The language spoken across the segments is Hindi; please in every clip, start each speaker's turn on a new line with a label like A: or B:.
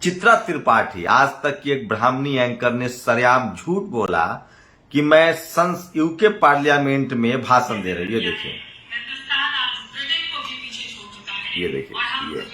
A: चित्रा त्रिपाठी, आज तक की एक ब्राह्मणी एंकर ने सरेआम झूठ बोला कि मैं यूके पार्लियामेंट में भाषण दे रही हूं। ये देखिए, ये देखिए, ये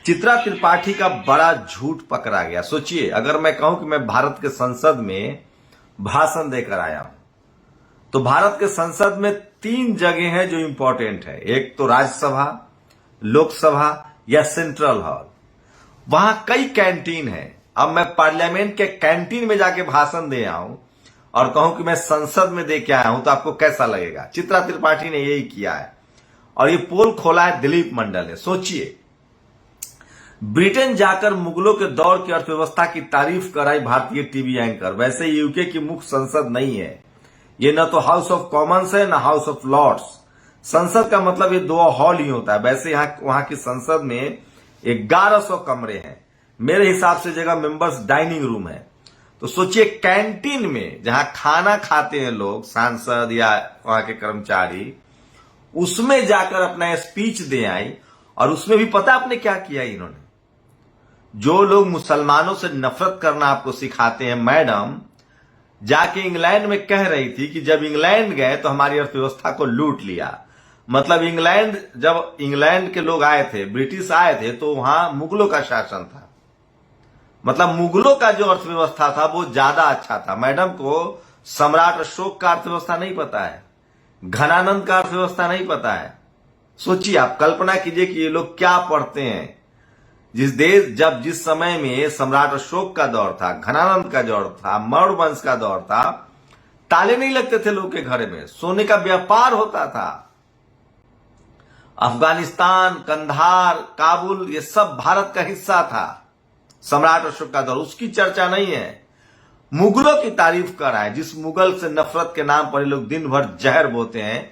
A: चित्रा त्रिपाठी का बड़ा झूठ पकड़ा गया। सोचिए, अगर मैं कहूं कि मैं भारत के संसद में भाषण देकर आया हूं, तो भारत के संसद में 3 जगह हैं जो इंपॉर्टेंट है। एक तो राज्यसभा, लोकसभा या सेंट्रल हॉल। वहां कई कैंटीन है। अब मैं पार्लियामेंट के कैंटीन में जाके भाषण दे आऊं और कहूं कि मैं संसद में दे के आया हूं, तो आपको कैसा लगेगा? चित्रा त्रिपाठी ने यही किया है और ये पोल खोला है दिलीप मंडल ने। सोचिए, ब्रिटेन जाकर मुगलों के दौर की अर्थव्यवस्था की तारीफ कराई भारतीय टीवी एंकर। वैसे यूके की मुख्य संसद नहीं है ये, न तो हाउस ऑफ कॉमन्स है न हाउस ऑफ लॉर्ड्स। संसद का मतलब ये 2 हॉल ही होता है। वैसे वहां की संसद में 1100 कमरे हैं। मेरे हिसाब से जगह मेंबर्स डाइनिंग रूम है। तो सोचिए, कैंटीन में जहां खाना खाते हैं लोग, सांसद या वहां के कर्मचारी, उसमें जाकर अपना स्पीच दे आई। और उसमें भी पता आपने क्या किया इन्होंने? जो लोग मुसलमानों से नफरत करना आपको सिखाते हैं, मैडम जाके इंग्लैंड में कह रही थी कि जब इंग्लैंड गए तो हमारी अर्थव्यवस्था को लूट लिया। मतलब इंग्लैंड, जब इंग्लैंड के लोग आए थे, ब्रिटिश आए थे, तो वहां मुगलों का शासन था। मतलब मुगलों का जो अर्थव्यवस्था था वो ज्यादा अच्छा था। मैडम को सम्राट अशोक का अर्थव्यवस्था नहीं पता है, घनानंद का अर्थव्यवस्था नहीं पता है। सोचिए, आप कल्पना कीजिए कि ये लोग क्या पढ़ते हैं। जिस समय में सम्राट अशोक का दौर था, घनानंद का दौर था, मौर्य वंश का दौर था, ताले नहीं लगते थे लोग के घर में, सोने का व्यापार होता था। अफगानिस्तान, कंधार, काबुल, ये सब भारत का हिस्सा था सम्राट अशोक का दौर। उसकी चर्चा नहीं है। मुगलों की तारीफ कर रहा है। जिस मुगल से नफरत के नाम पर ये लोग दिन भर जहर बोते हैं,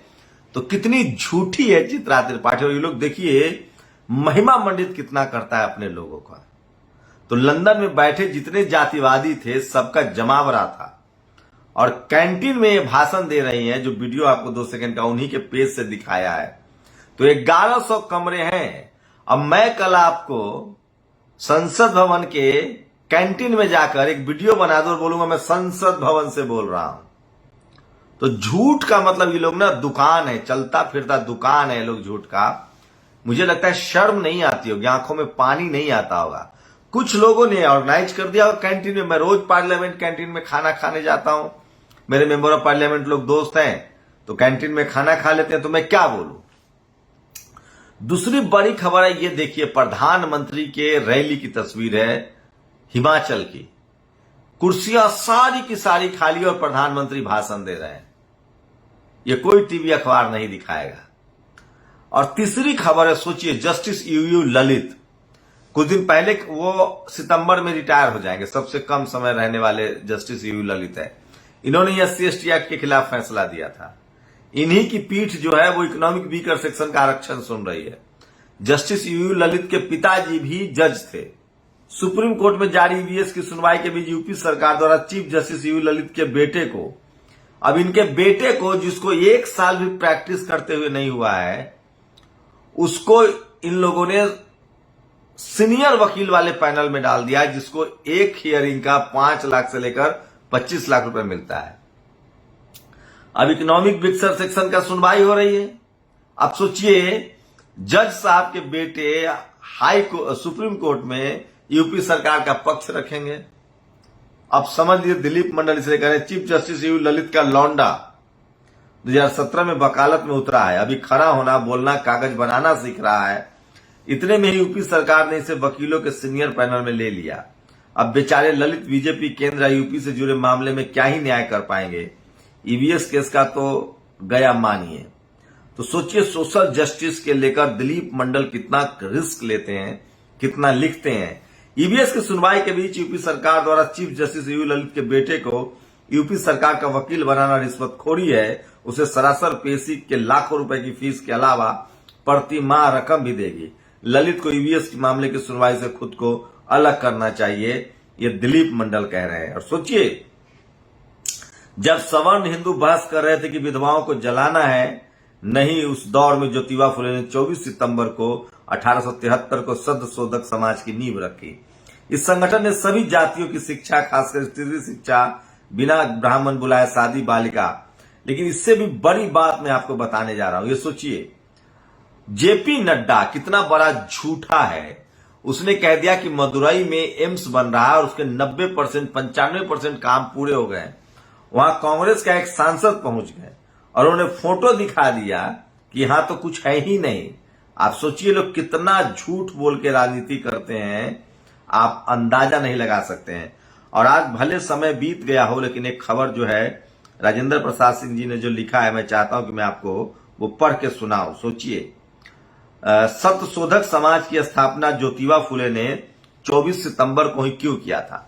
A: तो कितनी झूठी है चित्रा त्रिपाठी। और ये लोग देखिए महिमा मंडित कितना करता है अपने लोगों का। तो लंदन में बैठे जितने जातिवादी थे, सबका जमावड़ा था और कैंटीन में ये भाषण दे रही हैं। जो वीडियो आपको 2 सेकंड का उन्हीं के पेज से दिखाया है। तो 1100 कमरे हैं। अब मैं कल आपको संसद भवन के कैंटीन में जाकर एक वीडियो बना दूं और बोलूंगा मैं संसद भवन से बोल रहा हूं। तो झूठ का मतलब ये लोग ना दुकान है, चलता फिरता दुकान है लोग झूठ का। मुझे लगता है शर्म नहीं आती होगी, आंखों में पानी नहीं आता होगा। कुछ लोगों ने ऑर्गेनाइज कर दिया और कैंटीन में, मैं रोज पार्लियामेंट कैंटीन में खाना खाने जाता हूं। मेरे मेंबर ऑफ पार्लियामेंट लोग दोस्त हैं, तो कैंटीन में खाना खा लेते हैं, तो मैं क्या बोलूं। दूसरी बड़ी खबर है, ये देखिए, प्रधानमंत्री के रैली की तस्वीर है हिमाचल की। कुर्सियां सारी की सारी खाली और प्रधानमंत्री भाषण दे रहे हैं। ये कोई टीवी अखबार नहीं दिखाएगा। और तीसरी खबर है, सोचिए, जस्टिस यूयू ललित, कुछ दिन पहले वो सितंबर में रिटायर हो जाएंगे। सबसे कम समय रहने वाले जस्टिस यूयू ललित है। इन्होंने SC/ST एक्ट के खिलाफ फैसला दिया था। इन्हीं की पीठ जो है वो इकोनॉमिक वीकर सेक्शन का आरक्षण सुन रही है। जस्टिस यूयू ललित के पिताजी भी जज थे। सुप्रीम कोर्ट में जारी EVS की सुनवाई के बीच यूपी सरकार द्वारा चीफ जस्टिस यूयू ललित के बेटे को, अब इनके बेटे को, जिसको 1 साल भी प्रैक्टिस करते हुए नहीं हुआ है, उसको इन लोगों ने सीनियर वकील वाले पैनल में डाल दिया, जिसको एक हियरिंग का 5 लाख से लेकर 25 लाख रुपए मिलता है। अब इकोनॉमिक वीकर सेक्शन का सुनवाई हो रही है। अब सोचिए, जज साहब के बेटे सुप्रीम कोर्ट में यूपी सरकार का पक्ष रखेंगे। अब समझ लीजिए, दिलीप मंडल इसे कह रहे हैं, चीफ जस्टिस यूयू ललित का लौंडा 2017 में वकालत में उतरा है, अभी खड़ा होना, बोलना, कागज बनाना सीख रहा है। इतने में यूपी सरकार ने इसे वकीलों के सीनियर पैनल में ले लिया। अब बेचारे ललित बीजेपी केंद्र या यूपी से जुड़े मामले में क्या ही न्याय कर पाएंगे। EVS केस का तो गया मानिए। तो सोचिए, सोशल जस्टिस के लेकर दिलीप मंडल कितना रिस्क लेते हैं, कितना लिखते हैं। EVS की सुनवाई के बीच यूपी सरकार द्वारा चीफ जस्टिस यूयू ललित के बेटे को यूपी सरकार का वकील बनाना रिश्वतखोरी है। उसे सरासर पेशी के लाखों रुपए की फीस के अलावा प्रति माह रकम भी देगी। ललित को EVS के मामले की सुनवाई से खुद को अलग करना चाहिए, ये दिलीप मंडल कह रहे हैं। और सोचिए, जब सवर्ण हिंदू बहस कर रहे थे कि विधवाओं को जलाना है, नहीं, उस दौर में ज्योतिबा फुले ने 24 सितंबर को 1873 को सत्यशोधक समाज की नींव रखी। इस संगठन ने सभी जातियों की शिक्षा, खासकर स्त्री शिक्षा, बिना ब्राह्मण बुलाए शादी बालिका। लेकिन इससे भी बड़ी बात मैं आपको बताने जा रहा हूं, ये सोचिए, जेपी नड्डा कितना बड़ा झूठा है। उसने कह दिया कि मदुरई में एम्स बन रहा है और उसके 90% 95% काम पूरे हो गए। वहां कांग्रेस का एक सांसद पहुंच गए और उन्होंने फोटो दिखा दिया कि यहां तो कुछ है ही नहीं। आप सोचिए लोग कितना झूठ बोल के राजनीति करते हैं, आप अंदाजा नहीं लगा सकते हैं। और आज भले समय बीत गया हो, लेकिन एक खबर जो है राजेंद्र प्रसाद सिंह जी ने जो लिखा है, मैं चाहता हूं कि मैं आपको वो पढ़ के सुनाऊं। सोचिए, सत्यशोधक समाज की स्थापना ज्योतिबा फुले ने 24 सितंबर को ही क्यों किया था?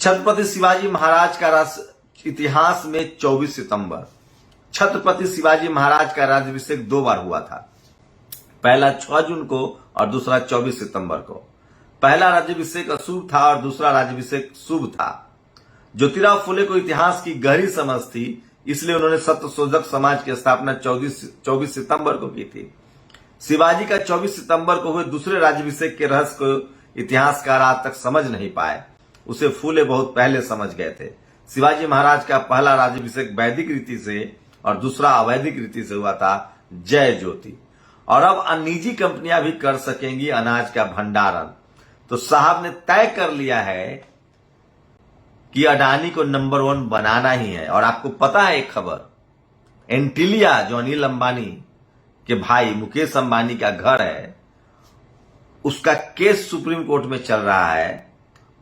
A: छत्रपति शिवाजी महाराज का इतिहास में 24 सितंबर, छत्रपति शिवाजी महाराज का राज्याभिषेक 2 बार हुआ था। पहला 6 जून को और दूसरा 24 सितंबर को। पहला राज्याभिषेक अशुभ था और दूसरा राज्याभिषेक शुभ था। ज्योतिराव फुले को इतिहास की गहरी समझ थी, इसलिए उन्होंने सत्यशोधक समाज की स्थापना 24 सितंबर को की थी। शिवाजी का 24 सितंबर को हुए दूसरे राज्याभिषेक के रहस्य को इतिहासकार आज तक समझ नहीं पाए। उसे फुले बहुत पहले समझ गए थे। शिवाजी महाराज का पहला राज्याभिषेक वैदिक रीति से और दूसरा अवैदिक रीति से हुआ था। जय ज्योति। और अब निजी कंपनियां भी कर सकेंगी अनाज का भंडारण। तो साहब ने तय कर लिया है कि अडानी को नंबर 1 बनाना ही है। और आपको पता है एक खबर, एंटिलिया जो अनिल अंबानी के भाई मुकेश अंबानी का घर है, उसका केस सुप्रीम कोर्ट में चल रहा है।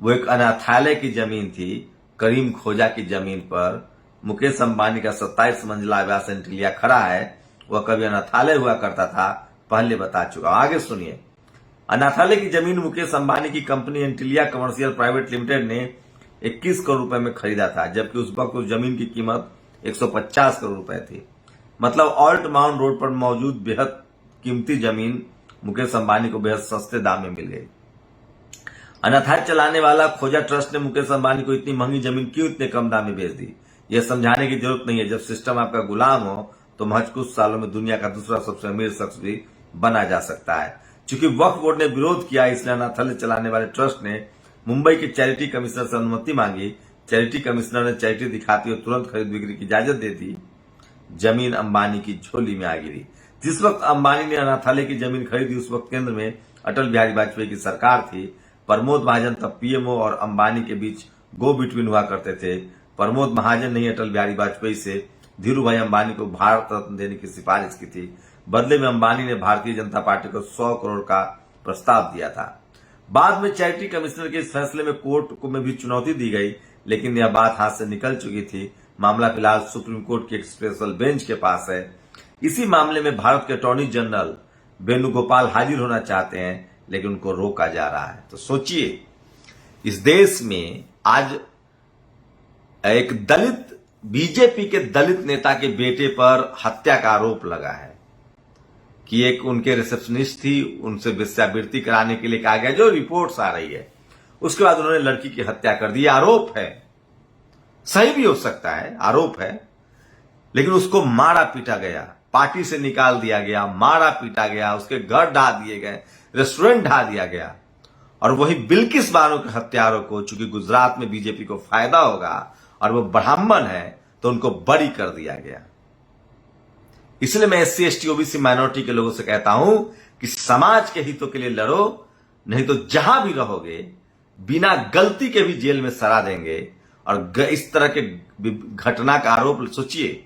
A: वो एक अनाथालय की जमीन थी, करीम खोजा की जमीन पर मुकेश अंबानी का 27 मंजिला आवास एंटिलिया खड़ा है। वह कभी अनाथालय हुआ करता था, पहले बता चुका। आगे सुनिए, अनाथालय की जमीन मुकेश अंबानी की company Antilia commercial private limited ने 21 करोड़ रुपए में खरीदा था, जबकि उस वक्त उस जमीन की कीमत 150 करोड़ रुपए थी। मतलब ऑल्ट माउंट रोड पर मौजूद बेहद कीमती जमीन मुकेश अंबानी को बेहद सस्ते दाम में मिल गई। अनाथालय चलाने वाला खोजा ट्रस्ट ने मुकेश अंबानी को इतनी महंगी जमीन क्यों इतने कम दाम में बेच दी? यह समझाने की जरूरत नहीं है। जब सिस्टम आपका गुलाम हो तो महज कुछ सालों में दुनिया का दूसरा सबसे अमीर शख्स भी बना जा सकता है। चूंकि वक्फ बोर्ड ने विरोध किया, इसलिए अनाथालय चलाने वाले ट्रस्ट ने मुंबई के चैरिटी कमिश्नर से अनुमति मांगी। चैरिटी कमिश्नर ने चैरिटी दिखाती और तुरंत खरीद बिक्री की इजाजत दे दी। जमीन अंबानी की झोली में आ गिरी। जिस वक्त अंबानी ने अनाथालय की जमीन खरीदी, उस वक्त केंद्र में अटल बिहारी वाजपेयी की सरकार थी। प्रमोद महाजन तब पीएमओ और अंबानी के बीच गो बिटवीन हुआ करते थे। प्रमोद महाजन ने अटल बिहारी वाजपेयी से धीरू भाई अंबानी को भारत रत्न देने की सिफारिश की थी। बदले में अंबानी ने भारतीय जनता पार्टी को 100 करोड़ का प्रस्ताव दिया था। बाद में चैरिटी कमिश्नर के इस फैसले में कोर्ट को में भी चुनौती दी गई, लेकिन यह बात हाथ से निकल चुकी थी। मामला फिलहाल सुप्रीम कोर्ट की एक स्पेशल बेंच के पास है। इसी मामले में भारत के अटॉर्नी जनरल वेणुगोपाल हाजिर होना चाहते हैं, लेकिन उनको रोका जा रहा है। तो सोचिए, इस देश में आज एक दलित, बीजेपी के दलित नेता के बेटे पर हत्या का आरोप लगा है कि एक उनके रिसेप्शनिस्ट थी, उनसे वेश्यावृत्ति कराने के लिए कहा गया, जो रिपोर्ट्स आ रही है। उसके बाद उन्होंने लड़की की हत्या कर दी। आरोप है, सही भी हो सकता है, आरोप है, लेकिन उसको मारा पीटा गया, पार्टी से निकाल दिया गया, मारा पीटा गया, उसके घर ढा दिए गए, रेस्टोरेंट ढा दिया गया। और वही बिल्किस बानो के हत्यारों को, चूंकि गुजरात में बीजेपी को फायदा होगा और वो ब्राह्मण है, तो उनको बरी कर दिया गया। इसलिए मैं SC ST OBC माइनॉरिटी के लोगों से कहता हूं कि समाज के हितों के लिए लड़ो, नहीं तो जहां भी रहोगे बिना गलती के भी जेल में सड़ा देंगे। और इस तरह के घटना का आरोप सोचिए,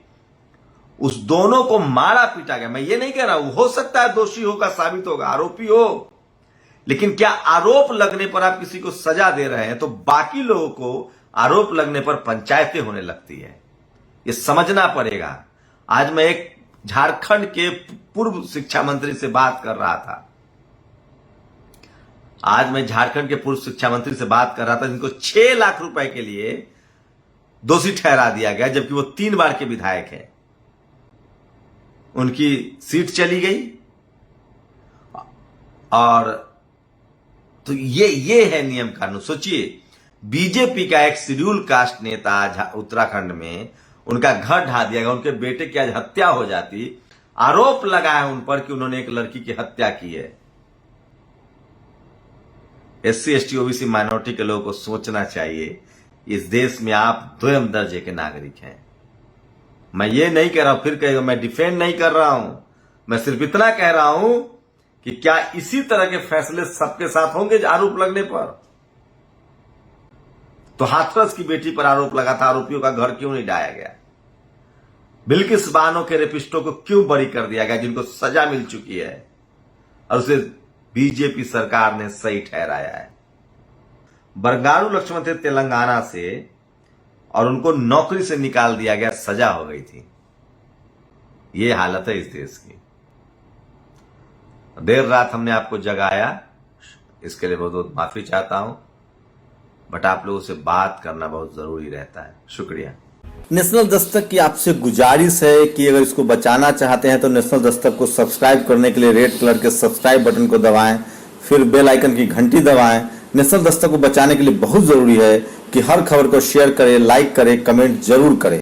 A: उस दोनों को मारा पीटा गया। मैं ये नहीं कह रहा हूं, हो सकता है दोषी होगा, साबित होगा, आरोपी हो, लेकिन क्या आरोप लगने पर आप किसी को सजा दे रहे हैं तो बाकी लोगों को आरोप लगने पर पंचायतें होने लगती है? ये समझना पड़ेगा। आज मैं एक झारखंड के पूर्व शिक्षा मंत्री से बात कर रहा था। जिनको 6 लाख रुपए के लिए दोषी ठहरा दिया गया, जबकि वो 3 बार के विधायक हैं। उनकी सीट चली गई। और तो ये है नियम कानून। सोचिए, बीजेपी का एक शेड्यूल कास्ट नेता उत्तराखंड में, उनका घर ढा दिया गया, उनके बेटे की आज हत्या हो जाती आरोप लगाए उन पर कि उन्होंने एक लड़की की हत्या की है। SC ST OBC माइनॉरिटी के लोगों को सोचना चाहिए, इस देश में आप द्वयम दर्जे के नागरिक हैं। मैं ये नहीं कह रहा हूं, फिर कहेगा मैं डिफेंड नहीं कर रहा हूं, मैं सिर्फ इतना कह रहा हूं कि क्या इसी तरह के फैसले सबके साथ होंगे आरोप लगने पर? तो हाथरस की बेटी पर आरोप लगा था, आरोपियों का घर क्यों नहीं ढाया गया? बिल्किस बानो के रेपिस्टों को क्यों बरी कर दिया गया, जिनको सजा मिल चुकी है और उसे बीजेपी सरकार ने सही ठहराया है? बंगारू लक्ष्मण थे तेलंगाना से और उनको नौकरी से निकाल दिया गया, सजा हो गई थी। ये हालत है इस देश की। देर रात हमने आपको जगाया, इसके लिए बहुत बहुत माफी चाहता हूं, बट आप लोगों से बात करना बहुत जरूरी रहता है। शुक्रिया।
B: नेशनल दस्तक की आपसे गुजारिश है कि अगर इसको बचाना चाहते हैं तो नेशनल दस्तक को सब्सक्राइब करने के लिए रेड कलर के सब्सक्राइब बटन को दबाएं, फिर बेल आइकन की घंटी दबाएं। नेशनल दस्तक को बचाने के लिए बहुत जरूरी है कि हर खबर को शेयर करें, लाइक करें, कमेंट जरूर करें।